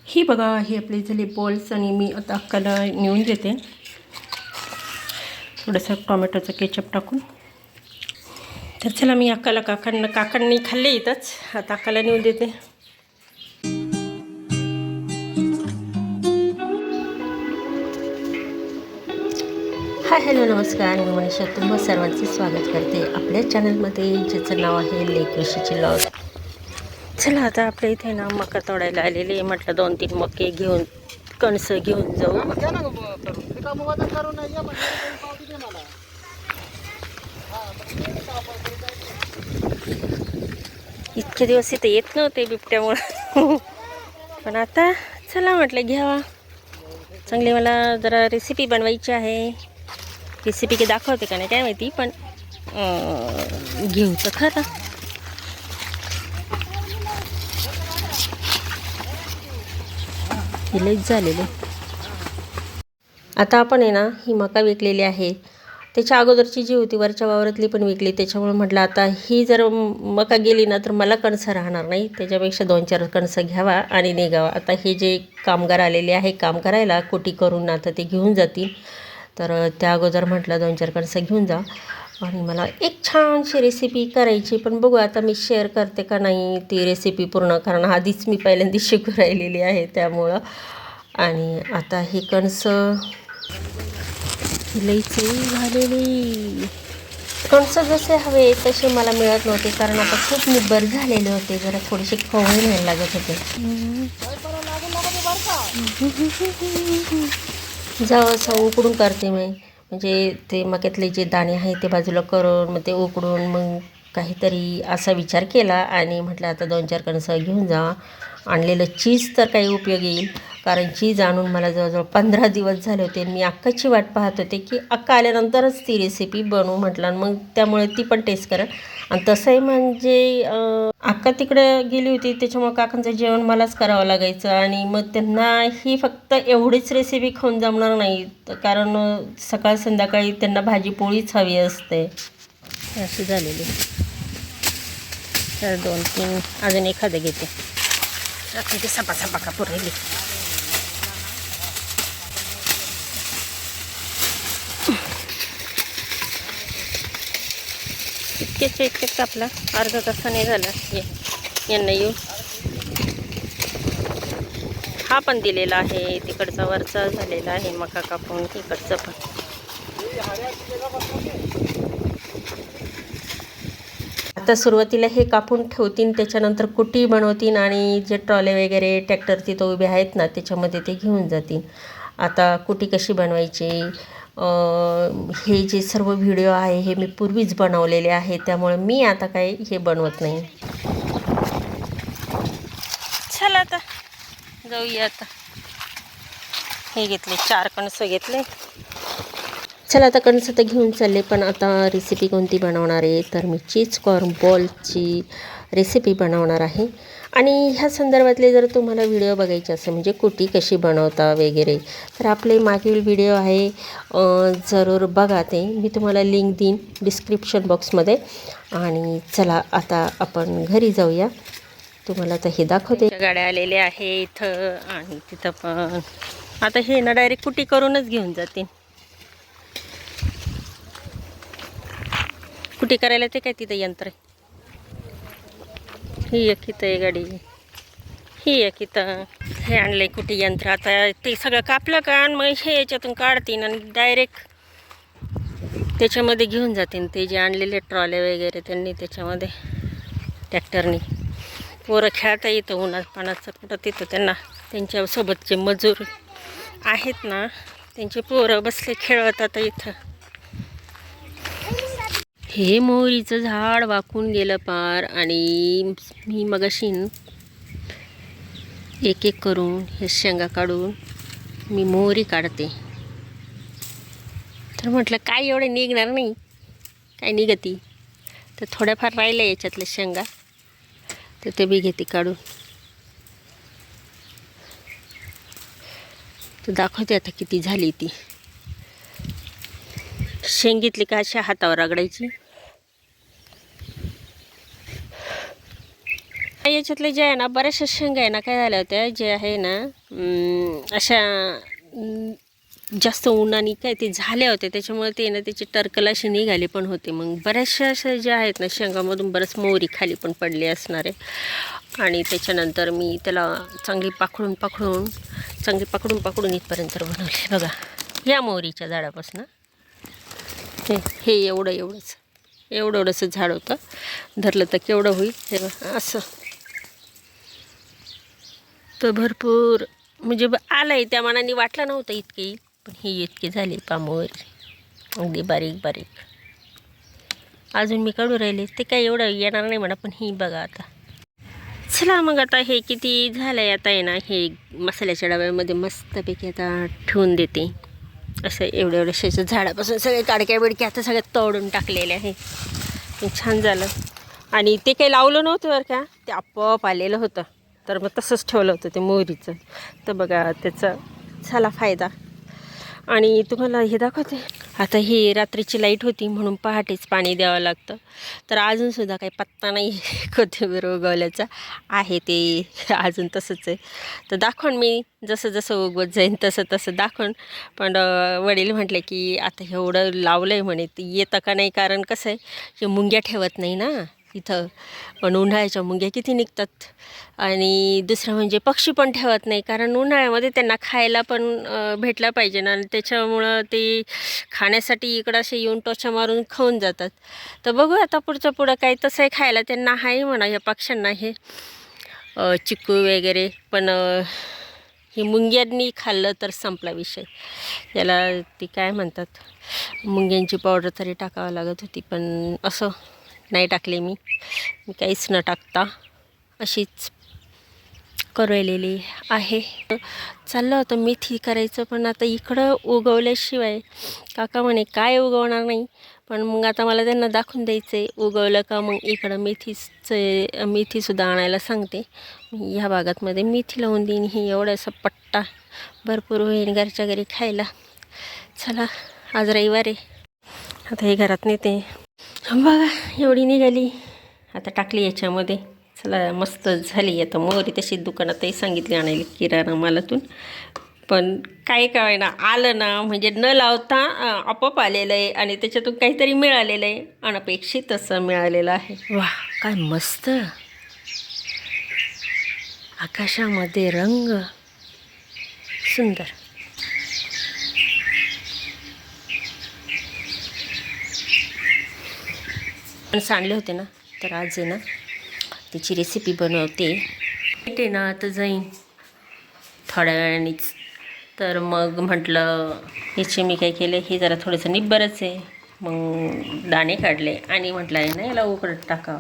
ही बघा, ही आपली झाली बॉल्स आणि मी आता अक्काला नेऊन देते थोडंसं टोमॅटोचं केचप टाकून. तर चला मी अक्काला काकांनी खाल्ले इथंच, आता अक्काला नेऊन देते. हाय हॅलो नमस्कार, मी मनीषा तुम्हा सर्वांचे स्वागत करते आपल्या चॅनलमध्ये, ज्याचं नाव आहे लेक ऋषीची लॉग. चला आता आपल्या इथे ना मका तोडायला आलेले, म्हटलं 2-3 मके घेऊन कणसं घेऊन जाऊ. इतके दिवस इथे येत नव्हते बिबट्यामुळं पण आता चला म्हटलं घ्यावा. चांगली मला जरा रेसिपी बनवायची आहे. रेसिपी की दाखवते का नाही काय माहिती, पण घेऊ तर खरं. हे लईच झालेले. आता आपण आहे ना ही मका विकलेली आहे, त्याच्या अगोदरची जी होती वरच्या वावरातली पण विकली. त्याच्यामुळे म्हटलं आता ही जर मका गेली ना तर मला कणसं राहणार नाही, त्याच्यापेक्षा 2-4 कणसं घ्यावा आणि निघावा. आता हे जे कामगार आलेले आहे काम करायला कुटी करून, आता ते घेऊन जातील. तर त्या अगोदर म्हटलं 2-4 कणसं घेऊन जा. आणि मला एक छानशी रेसिपी करायची, पण बघू आता मी शेअर करते का नाही ती रेसिपी पूर्ण, कारण आधीच मी पहिल्यांदा शिकू राहिलेली आहे त्यामुळं. आणि आता हे कणसं लईच झालेली. कणसं जसे हवे तसे मला मिळत नव्हते, कारण आता खूप निब्बर झालेले होते, जरा थोडेसे खवळे न्यायला लागत होते. जाऊ असं उकडून करते मी, म्हणजे ते मक्यातले जे दाणे आहे ते बाजूला करून मग ते उकडून मग काहीतरी असा विचार केला. आणि म्हटलं आता 2-4 कणसं घेऊन जा. आणलेलं चीज तर काही उपयोग येईल, कारण चीज आणून मला जवळजवळ 15 दिवस झाले होते. मी अक्काची वाट पाहत होते की अक्का आल्यानंतरच ती रेसिपी बनवू म्हटलं, मग त्यामुळे ती पण टेस्ट करेल. आणि तसंही म्हणजे अक्का तिकडे गेली होती त्याच्यामुळे काकांचं जेवण मलाच करावं लागायचं. आणि मग त्यांना ही फक्त एवढीच रेसिपी खाऊन जमणार नाही, कारण सकाळ संध्याकाळी त्यांना भाजी पोळीच हवी असते. अशी झालेली. तर 2-3 अजून एखादं घेते. ते सपा का पुरेली. इतकेच आपला अर्धा तासाने झाला यांना येऊ. हा पण दिलेला आहे, तिकडचा वरचा झालेला आहे मका कापून, इकडचं पण. आता सुरुवातीला हे कापून ठेवतील, त्याच्यानंतर कुटी बनवतील आणि जे ट्रॉले वगैरे ट्रॅक्टर तिथं उभे आहेत ना त्याच्यामध्ये ते घेऊन जातील. आता कुटी कशी बनवायची हे जे सर्व व्हिडिओ आहे हे मी पूर्वीच बनवलेले आहे, त्यामुळे मी आता काही हे बनवत नाही. चला आता जाऊया. आता हे घेतले 4 कणसं घेतले. चला आता कणसं तर घेऊन चालले, पण आता रेसिपी कोणती बनवणार आहे तर मी चीज कॉर्न बॉलची रेसिपी बनवणार आहे. आणि ह्या संदर्भातले जर तुम्हाला व्हिडिओ बघायचे असेल, म्हणजे कुटी कशी बनवता वगैरे, तर आपले मागील व्हिडिओ आहे, जरूर बघा. ते मी तुम्हाला लिंक देईन डिस्क्रिप्शन बॉक्समध्ये. आणि चला आता आपण घरी जाऊया. तुम्हाला आता हे दाखवते. गाड्या आलेल्या आहे इथं आणि तिथं पण. आता हे ना डायरेक्ट कुटी करूनच घेऊन जातील. कुटी करायला ते काय तिथं यंत्र आहे. ही एक इथं आहे गाडी, ही एक इथं. हे आणलंय कुटी यंत्र. आता ते सगळं कापलं का मग हे याच्यातून काढतील आणि डायरेक्ट त्याच्यामध्ये घेऊन जातील. ते जे आणलेले ट्रॉले वगैरे त्यांनी त्याच्यामध्ये ट्रॅक्टरनी. पोरं खेळता येतं उन्हात पाण्याचं कुठं, तिथं त्यांना त्यांच्यासोबतचे मजूर आहेत ना त्यांचे पोरं बसले खेळत आता इथं. हे मोहरीचं झाड वाकून गेलं पार, आणि मी मगाशी एक करून हे शेंगा काढून मी मोहरी काढते. तर म्हटलं काय एवढे निघणार नाही, काय निघती, तर थोड्याफार राहिलं याच्यातले शेंगा, तर ते बी घेते काढून. तर दाखवते आता किती झाली ती. शेंगीतली का अशा हातावर रगडायची. याच्यातले जे आहे ना बऱ्याचशा शेंगा आहे ना काय झाल्या होत्या जे आहे ना अशा जास्त उन्हाने काय ते झाल्या होत्या त्याच्यामुळे ते ना त्याची टरकल अशी निघाली पण होते. मग बऱ्याचशा अशा ज्या आहेत ना शेंगामधून बरंच मोहरी खाली पण पडली असणार आहे. आणि त्याच्यानंतर मी त्याला चांगली पाकडून इथपर्यंत बनवले बघा. या मोहरीच्या झाडापासून हे एवढंसं झाड होतं. धरलं तर केवढं होईल हे बघा असं. तर भरपूर म्हणजे आलंय त्या मनाने वाटलं नव्हतं इतके येईल पण ही इतकी झाली पामोरी अगदी बारीक. अजून मी काढू राहिले ते काय एवढं येणार नाही म्हणा पण ही बघा आता. चला मग आता हे किती झालंय आता आहे ना हे मसाल्याच्या डब्यामध्ये मस्तपैकी आता ठेवून देते. असं एवढ्याशा झाडापासून सगळे काडक्या बिडक्या आता सगळ्यात तोडून टाकलेले आहे. छान झालं. आणि ते काही लावलं नव्हतं बरं का ते आपोआप आलेलं होतं तर मग तसंच ठेवलं होतं ते मोहरीचं. तर बघा त्याचा झाला फायदा. आणि तुम्हाला हे दाखवते आता ही रात्रीची लाईट होती म्हणून पहाटेच पाणी द्यावं लागतं. तर अजूनसुद्धा काही पत्ता नाही कोथिंबीर उगवल्याचा आहे ते अजून तसंच आहे. तर दाखवून मी जसं उगवत जाईन तसं दाखवून. पण वडील म्हटले की आता एवढं लावलं आहे म्हणे ते येतं का नाही कारण कसं आहे की मुंग्या ठेवत नाही ना इथं. पण उन्हाळ्याच्या मुंग्या किती निघतात. आणि दुसरं म्हणजे पक्षी पण ठेवत नाही कारण उन्हाळ्यामध्ये त्यांना खायला पण भेटला पाहिजे ना. आणि त्याच्यामुळं ते खाण्यासाठी इकडं असे येऊन टोचा मारून खाऊन जातात. तर बघू आता पुढं काय तसं आहे खायला त्यांना आहे म्हणा या पक्ष्यांना हे चिकू वगैरे. पण हे मुंग्यांनी खाल्लं तर संपला विषय. याला ती काय म्हणतात मुंग्यांची पावडर तरी टाकावं लागत होती पण असं नाही टाकले मी काहीच न टाकता अशीच करवलेली आहे. चाललं होतं मेथी करायचं पण आता इकडं उगवल्याशिवाय काका म्हणे काय उगवणार नाही. पण मग आता मला त्यांना दाखवून द्यायचं आहे उगवलं का मग इकडं मेथीसुद्धा आणायला सांगते. ह्या भागातमध्ये मेथी लावून देईन. ही एवढासा पट्टा भरपूर होईल घरच्या घरी खायला. चला आज रविवार आहे आता हे घरात नेते. बघा एवढी निघाली आता टाकली याच्यामध्ये. चला मस्त झाली. आता मोहरी तशी दुकानातही सांगितली आणायला किराणा मालातून. पण काय काय ना आलं ना म्हणजे न लावता आपोआप आलेलं आहे आणि त्याच्यातून काहीतरी मिळालेलं आहे. अनपेक्षित असं मिळालेलं आहे. वा काय मस्त आकाशामध्ये रंग सुंदर. पण सांडले होते ना तर आज आहे ना त्याची रेसिपी बनवते. ते ना आता जाईन थोड्या वेळानेच. तर मग म्हटलं याचे मी काय केलं हे जरा थोडंसं निब्बरच आहे. मग दाणे काढले आणि म्हटलं आहे ना याला उकळत टाकावं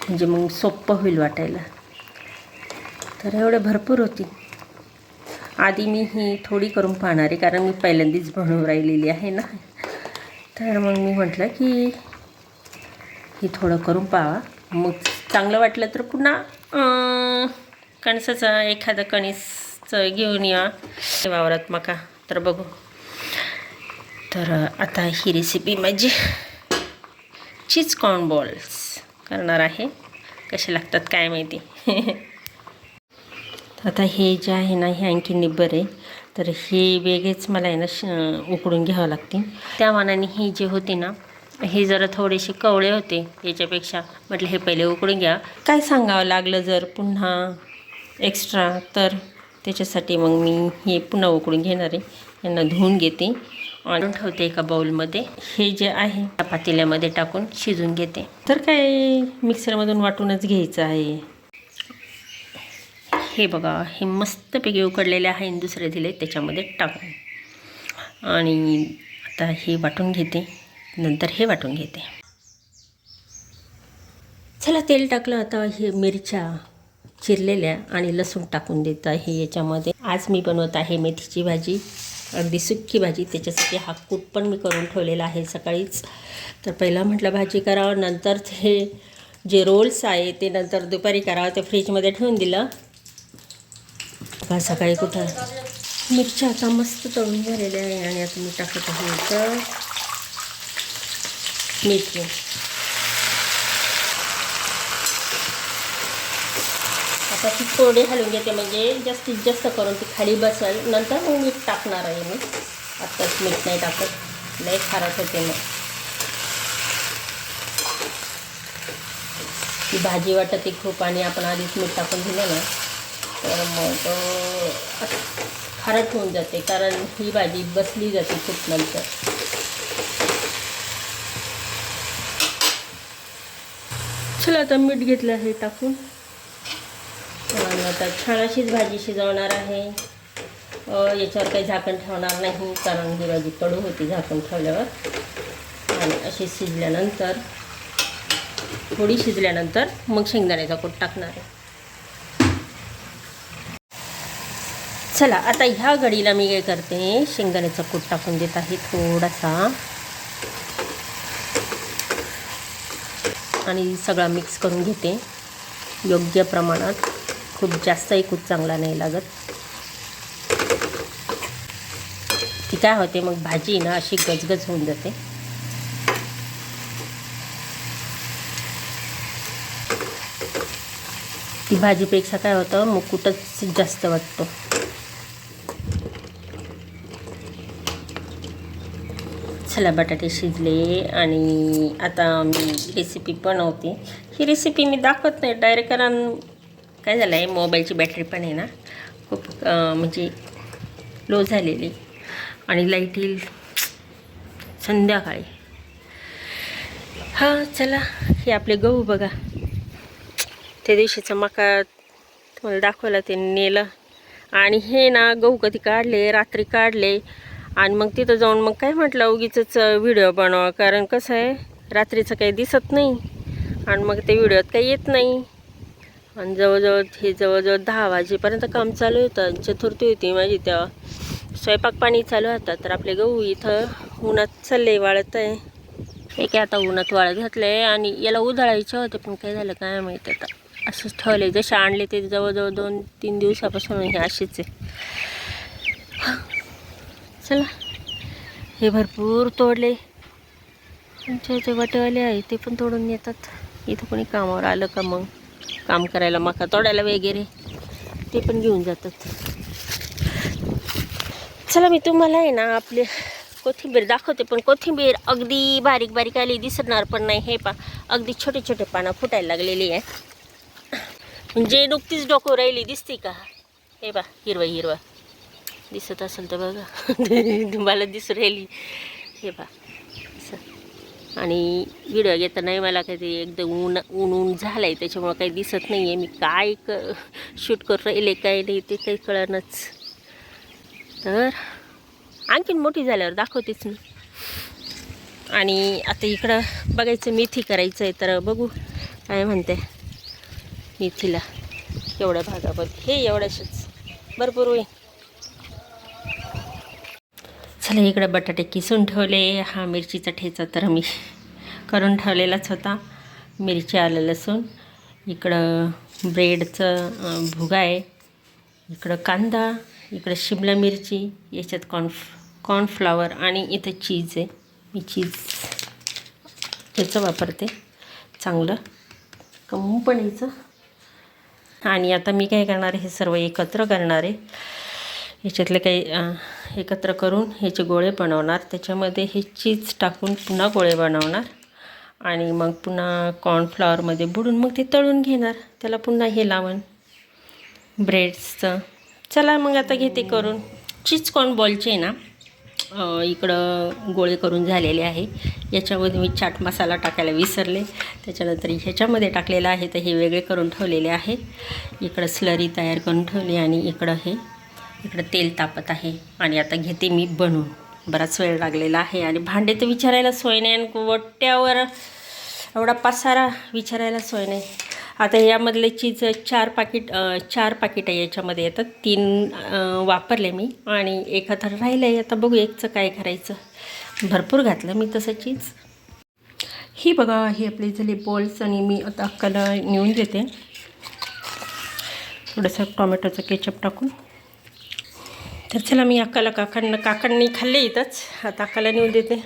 म्हणजे मग सोपं होईल वाटायला. तर एवढे भरपूर होती. आधी मी ही थोडी करून पाहणार आहे कारण मी पहिल्यांदाच बनवून राहिलेली आहे ना. तर मग मी म्हटलं की ही थोडं करून पाहा मग चांगलं वाटलं तर पुन्हा कणसाचं एखादं कणीसचं घेऊन या वावरात मका. तर बघू. तर आता ही रेसिपी माझी चीज कॉर्न बॉल्स करणार आहे. कसे लागतात काय माहिती. आता हे जे आहे ना हे आणखी निब्बर आहे. तर हे वेगळेच मला आहे ना उकडून घ्यावं लागतील. त्या मानाने ही जे होते ना हे जरा थोडेसे कवळे होते याच्यापेक्षा. म्हटलं हे पहिले उकडून घ्या. काय सांगावं लागलं जर पुन्हा एक्स्ट्रा तर त्याच्यासाठी मग मी हे पुन्हा उकडून घेणार आहे. यांना धुवून घेते आणि ठेवते एका बाउलमध्ये. हे जे आहे त्या पातेल्यामध्ये टाकून शिजून घेते. तर काय मिक्सरमधून वाटूनच घ्यायचं आहे. हे बघा हे मस्तपैकी उकडलेले आहे आणि दुसरे दिले त्याच्यामध्ये टाकून. आणि आता हे वाटून घेते नंतर हे वाटून घेते. चला तेल टाकलं. आता हे मिरच्या चिरलेल्या आणि लसूण टाकून देत आहे याच्यामध्ये. आज मी बनवत आहे मेथीची भाजी अगदी सुक्की भाजी. त्याच्यासाठी हा कूट पण मी करून ठेवलेला आहे सकाळीच. तर पहिला म्हटलं भाजी करावं नंतर हे जे रोल्स आहे ते नंतर दुपारी करावं. ते फ्रीजमध्ये ठेवून दिलं. सकाळी कुठं मिरच्या आता मस्त तळून झालेल्या आहे आणि आता मी टाकत आहे तर मेथी. आता ती थोडी हलवून घेते, म्हणजे जास्तीत जास्त करून ती खाली बसेल. नंतर मग मीठ टाकणार आहे मी. आत्ताच मीठ नाही टाकत, लय खारट होते मग. ती भाजी वाटते खूप आणि आपण आधीच मीठ टाकून दिलं ना तर मग खारट होऊन जाते, कारण ही भाजी बसली जाते खूप नंतर. चला आता मीठ घेतलं आहे टाकून आणि आता छान अशीच भाजी शिजवणार आहे. याच्यावर काही झाकण ठेवणार नाही, कारण ही भाजी कडू होती झाकण ठेवल्यावर. आणि अशी शिजल्यानंतर, थोडी शिजल्यानंतर मग शेंगदाण्याचा कूट टाकणार आहे. चला आता ह्या घडीला मी काय करते, शेंगदाण्याचा कूट टाकून देत आहे थोडासा आणि सगळा मिक्स करून घेते योग्य प्रमाणात. खूप जास्तही कूट चांगला नाही लागत. ती काय होते मग भाजी ना अशी गजगज होऊन जाते. ती भाजीपेक्षा काय होतं मग कुठंच जास्त वाटतो. चला बटाटे शिजले आणि आता मी रेसिपी बनवते. ही रेसिपी मी दाखवत नाही डायरेक्ट, कारण काय झालं आहे मोबाईलची बॅटरी पण आहे ना खूप म्हणजे लो झालेली आणि लाईट येईल संध्याकाळी. हां चला, हे आपले गहू बघा. त्या दिवशीचा मका तुम्हाला दाखवला, ते नेलं. आणि हे ना गहू कधी काढले, रात्री काढले आणि मग तिथं जाऊन मग काय म्हटलं उगीचंच व्हिडिओ बनवा, कारण कसं आहे रात्रीचं काही दिसत नाही आणि मग ते व्हिडिओत काही येत नाही. आणि जवळजवळ 10 वाजेपर्यंत काम चालू होतं. चतुर्थी होती माझी, तेव्हा स्वयंपाक पाणी चालू होता. तर आपले गहू इथं उन्हात चालले वाळत आहे. हे काय आता उन्हात वाळत घातले आणि याला उधळायचे होते, पण काय झालं काय माहिती. आता असंच ठेवले, जसे आणले ते जवळजवळ 2-3 दिवसापासून हे असेच आहे. चला हे भरपूर तोडले. आमच्या इथे वाटेवाले आहे ते पण तोडून येतात. इथं कोणी कामावर आलं का मग काम करायला, मका तोडायला वगैरे, ते पण घेऊन जातात. चला मी तुम्हाला आहे ना आपले कोथिंबीर दाखवते, पण कोथिंबीर अगदी बारीक बारीक आली दिसणार पण नाही. हे अगदी छोटे छोटे पानं फुटायला लागलेली आहे, म्हणजे नुकतीच डोकं राहिली दिसते का. हे हिरवा हिरवा दिसत असेल तर बघा. तुम्हाला दिसू राहिली हे असं. आणि व्हिडिओ घेतानाही मला काही एकदम ऊन झालं आहे, त्याच्यामुळं काही दिसत नाही आहे. मी काय शूट करून राहिले काय नाही ते काही कळणंच. तर आणखीन मोठी झाल्यावर दाखवतेच मी. आणि आता इकडं बघायचं मेथी करायचं आहे, तर बघू काय म्हणते मेथीला एवढ्या भागामध्ये. हे एवढ्याशच भरपूर होईल. चला इकडं बटाटे किसून ठेवले. हा मिरचीचा ठेचा तर मी करून ठेवलेलाच होता. मिरची, आलं, लसूण. इकडं ब्रेडचं भुगा आहे. इकडं कांदा, इकडं शिमला मिरची, याच्यात कॉर्नफ्लॉवर आणि इथं चीज आहे. मी चीज याचं वापरते, चांगलं कंपनीचं. आणि आता मी काय करणार आहे, हे सर्व एकत्र करणार आहे. याच्यातले काही एकत्र करून ह्याचे गोळे बनवणार. त्याच्यामध्ये हे चीज टाकून पुन्हा गोळे बनवणार आणि मग पुन्हा कॉर्नफ्लॉवरमध्ये बुडून मग ते तळून घेणार. त्याला पुन्हा हे लावण ब्रेड्सचं. चला मग आता घेते करून. चीज कॉर्न बॉलचे ना इकडं गोळे करून झालेले आहे. याच्यामध्ये मी चाट मसाला टाकायला विसरले, त्याच्यानंतर ह्याच्यामध्ये टाकलेलं आहे. तर हे वेगळे करून ठेवलेले आहे. इकडं स्लरी तयार करून ठेवली आणि इकडं तेल तापत आहे. आणि आता घेते मी बनवून. बराच वेळ लागलेला आहे आणि भांडे तर विचारायला सोय नाही आणि वट्ट्यावर एवढा पसारा विचारायला सोय नाही. आता यामधले चीज 4 पाकिट आहे याच्यामध्ये येतात. 3 वापरले मी आणि एखादं राहिलं आहे. आता बघू एकचं काय करायचं. भरपूर घातलं मी तसं चीज. ही बघा, हे आपले झाले बॉल्स आणि मी आता अक्काला नेऊन देते थोडंसं टोमॅटोचं केचप टाकून. तर चला मी अक्काला काकांनी खाल्ले इथंच, आता अक्काला नेऊन देते.